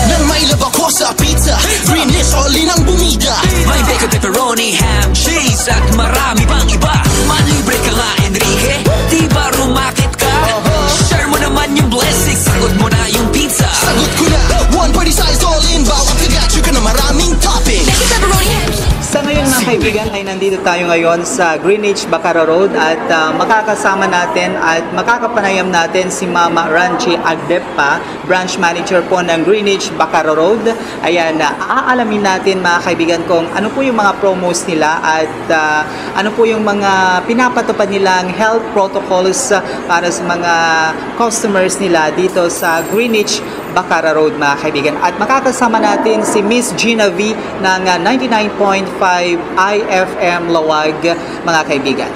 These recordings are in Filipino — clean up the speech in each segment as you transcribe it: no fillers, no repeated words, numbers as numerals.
Nang mailab ako sa pizza, Greenwich all in ang bumida. May bacon, pepperoni, ham, cheese at marami pang iba. Manlibre ka nga, Enrique, di ba rumakit ka? Share mo naman yung blessing, sagot mo na yung pizza. Sagot ko na, one party size all in. Bawat kagatcho ka na maraming topping. Bacon, pepperoni, ham. Sa ngayon mga kaibigan ay nandito tayo ngayon sa Greenwich Bacaro Road at makakasama natin at makakapanayam natin si Mama Ranchi Agdepa, branch manager po ng Greenwich Bacaro Road. Ayan, aalamin natin mga kaibigan kung ano po yung mga promos nila at ano po yung mga pinapatupad nilang health protocols para sa mga customers nila dito sa Greenwich Bacaro Road mga kaibigan. At makakasama natin si Miss Gina V ng 99.5 IFM Lawag mga kaibigan.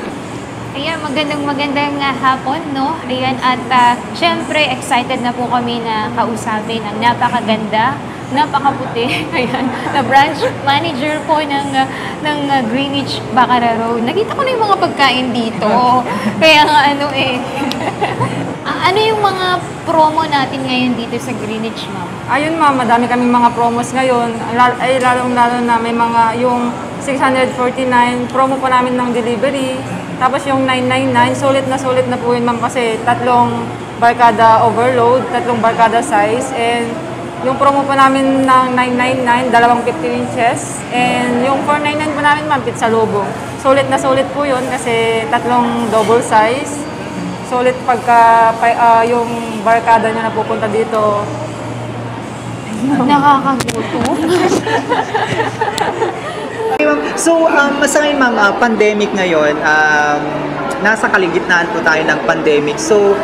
Ayan, magandang hapon, no? Ayan, at syempre excited na po kami na kausapin ang napakaganda, napakaputi, ayan, na branch manager po ng Greenwich Bacaro Road. Nakita ko na yung mga pagkain dito. Kaya nga ano yung mga promo natin ngayon dito sa Greenwich, ma'am? Ayun ma'am, madami kaming mga promos ngayon. Lalong-lalo na may mga yung 649, promo pa namin ng delivery. Tapos yung 999, sulit na po yun ma'am kasi tatlong barkada overload, tatlong barkada size. And yung promo pa namin ng 999, dalawang 50 inches. And yung 499 pa namin ma'am, pizza lobo. Sulit po yun kasi tatlong double size. Sulit pagka yung barkada nyo na pupunta dito. Nakakagutom. So, sa ngayon ma'am, pandemic ngayon, nasa kaligitnaan po tayo ng pandemic. So,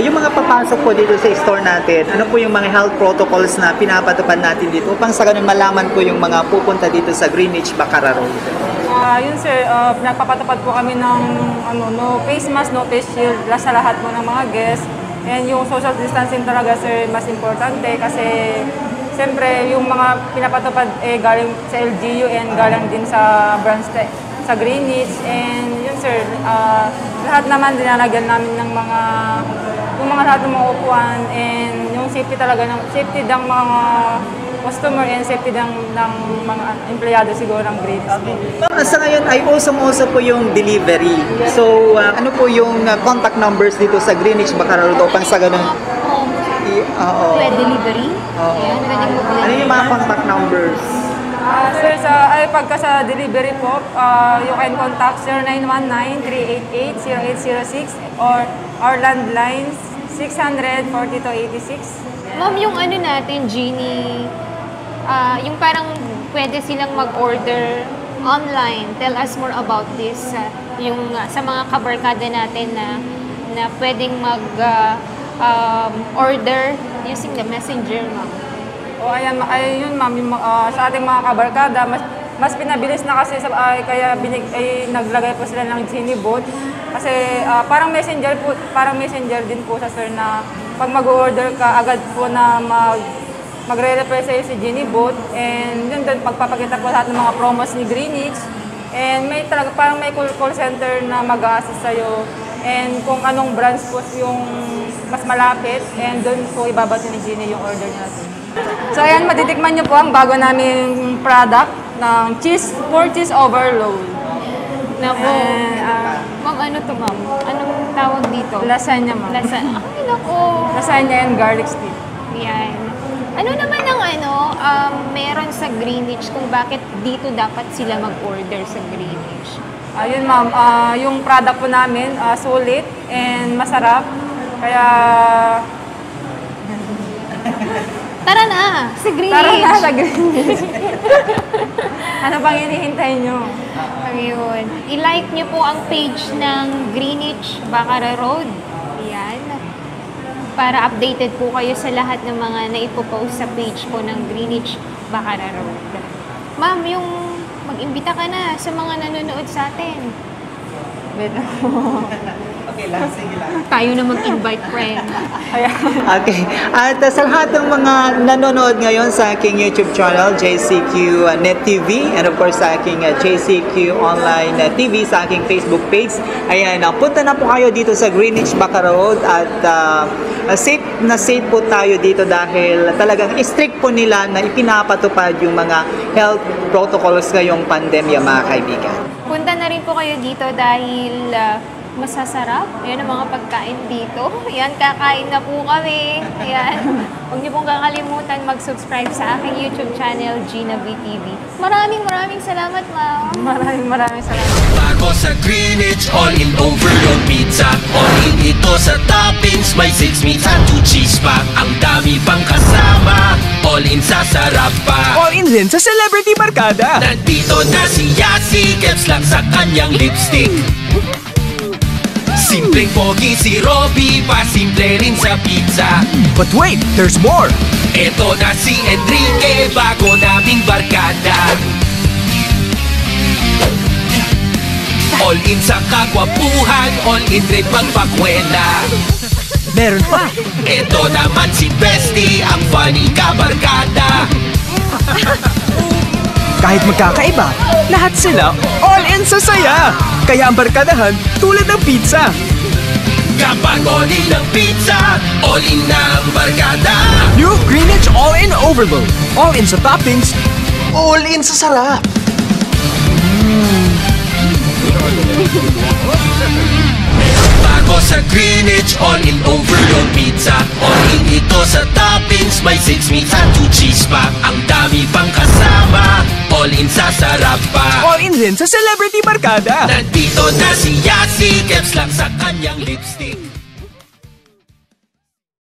yung mga papasok po dito sa store natin, ano po yung mga health protocols na pinapatupad natin dito upang sa ganun malaman po yung mga pupunta dito sa Greenwich Bacaro Road? Yun sir, nagpapatupad po kami ng no face mask, no face shield sa lahat po ng mga guests. And yung social distancing talaga sir, mas importante kasi siyempre yung mga pinapatupad galing sa LGU and galing din sa branch sa Greenwich. And yun sir, lahat naman dinalagyan namin ng lahat ng mga upuan and yung safety talaga, safety ng mga customer and safety ng mga empleyado siguro ng Greenwich. Sa ngayon ay usong-uso po yung delivery. So, ano po yung contact numbers dito sa Greenwich Bacaro Road upang sa ganun? Delivery? Ayan, ano yung mga contact numbers? Sir, pagka sa delivery po, you can contact 0919-388-0806 or our landlines 600-4286. Ma'am, yung natin, Jeannie, yung parang pwede silang mag-order online. Tell us more about this. Yung sa mga kabarkada natin na pwedeng order using the messenger, ma'am. Ayun ma'am, sa ating mga kabarkada, mas pinabilis na kasi kaya naglagay po sila ng Genie bot. Kasi parang messenger din po sa sir na pag mag-order ka, agad po na magre-reply sa'yo si Genie bot. And yun doon, pagpapakita po lahat ng mga promos ni Greenwich. And parang may call center na mag-a-assist sa'yo. And kung anong branch po yung mas malapit, and doon po ibabati ni Genie yung order natin. So ayan, matitikman nyo po ang bago naming product ng pork cheese overload. Nako. Ma'am, ano to ma'am? Anong tawag dito? Lasagna ma'am. Lasagna. Ay, nako. Lasagna and garlic stick. Yan. Ano naman ang meron sa Greenwich kung bakit dito dapat sila mag-order sa Greenwich? Ayun ma'am, yung product po namin sulit and masarap. Kaya tara na sa Greenwich. Tara na sa Greenwich. Ano bang hinihintay nyo? Ayun. I-like nyo po ang page ng Greenwich Bacaro Road. Ayan. Para updated po kayo sa lahat ng mga naipopost sa page po ng Greenwich Bacaro Road. Ma'am, yung mag-imbita ka na sa mga nanonood sa atin. Wait. Okay lang, sige lang. Tayo na mag-invite, friend. Okay. At sa lahat ng mga nanonood ngayon sa aking YouTube channel, JCQ Net TV, and of course sa aking JCQ Online TV, sa aking Facebook page, ayan, punta na po kayo dito sa Greenwich Bacaro Road at safe na safe po tayo dito dahil talagang strict po nila na ipinapatupad yung mga health protocols ngayong pandemya, mga kaibigan. Punta na rin po kayo dito dahil masasarap. Ayan ang mga pagkain dito. Ayan, kakain na po kami. Ayan. Huwag niyo pong kakalimutan mag-subscribe sa aking YouTube channel, Gina V TV. Maraming salamat, ma'am. Maraming salamat. Bago sa Greenwich, all-in overload pizza. All-in ito sa toppings, may 6 meats at 2 cheese pa. Ang dami pang kasama, all-in sa sarap pa. All-in din sa celebrity barkada. Nandito na si Yasi, caps lang sa kanyang lipstick. Simpleng pogi si Robby, pasimple rin sa pizza. But wait, there's more! Ito na si Enrique, bago naming barkada. All in sa kagwapuhan, all in rin magpakwela. Meron pa! Ito naman si Bestie, ang funny kabarkada. Kahit magkakaiba, lahat sila all-in sa saya! Kaya ang barkadahan tulad ng pizza! Kapag all-in ng pizza, all-in na ang barkada. New Greenwich All-In Overload. All-in sa toppings, all-in sa sarap! Bago sa Greenwich, all-in overload pizza. All-in ito sa toppings, may 6 meats at 2 cheese pa. Ang dami pang kasama, all-in sa sarap pa. All-in din sa celebrity barkada. Nandito na si Yasi, caps lang sa kanyang lipstick.